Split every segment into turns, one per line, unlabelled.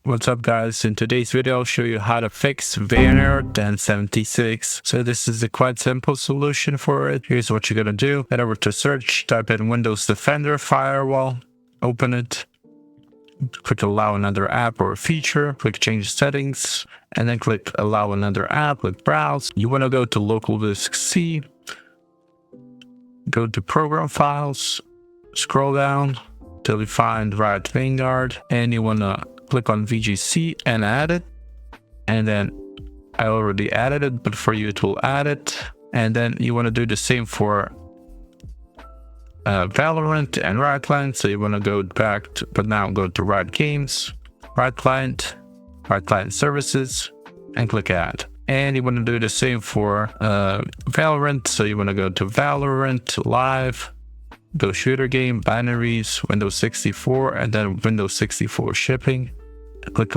What's up guys, in today's video I'll show you how to fix Valorant 1076. So this is a quite simple solution for it. Here's what you're gonna do. Head over to search, type in Windows Defender Firewall, open it, click allow another app or feature, click change settings, and then click allow another app, click browse. You wanna go to local disk C, go to program files, scroll down till you find Valorant Vanguard, and you wanna click on VGC and add it. And then I already added it, but for you it will add it. And then you want to do the same for Valorant and Riot Client. So you want to go back to, but now go to Riot Games, Riot Client Services, and click add. And you want to do the same for Valorant. So you want to go to Valorant Live, go shooter game, binaries, Windows 64, and then Windows 64 shipping. Click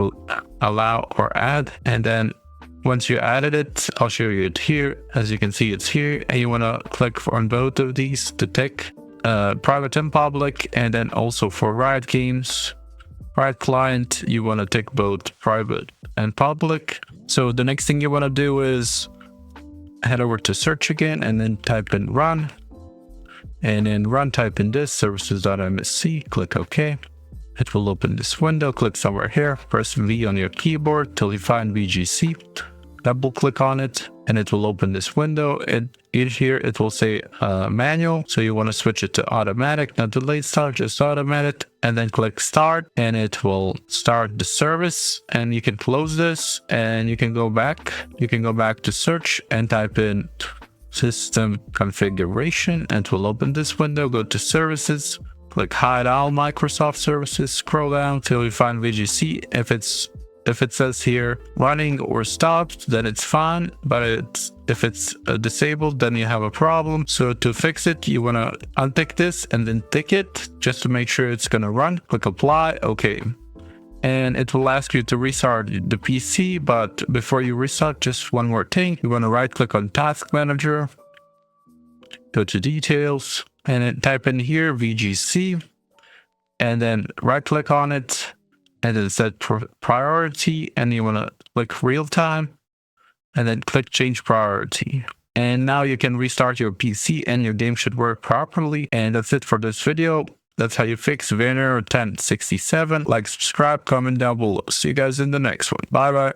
allow or add, and then once you added it, I'll show you it here. As you can see, it's here, and you want to click on both of these to tick private and public. And then also for Riot Games, Riot Client, you want to tick both private and public. So the next thing you want to do is head over to search again and then type in run. And in run, type in this services.msc, click OK. It will open this window. Click somewhere here, press V on your keyboard till you find VGC. Double click on it and it will open this window. In here it will say manual, so you want to switch it to automatic, not delayed start, just automatic, and then click start and it will start the service. And you can close this and you can go back to search and type in system configuration, and it will open this window. Go to services, click hide all Microsoft services, scroll down till you find VGC. If it says here running or stopped, then it's fine, but if it's disabled, then you have a problem. So to fix it, you want to untick this and then tick it just to make sure it's gonna run. Click apply, okay. And it will ask you to restart the PC, but before you restart, just one more thing. You want to right click on Task Manager, go to details, and then type in here VGC, and then right click on it, and then set priority, and you want to click real time, and then click change priority. And now you can restart your PC and your game should work properly. And that's it for this video. That's how you fix Valorant 1067. Like, subscribe, comment down below. See you guys in the next one. Bye bye.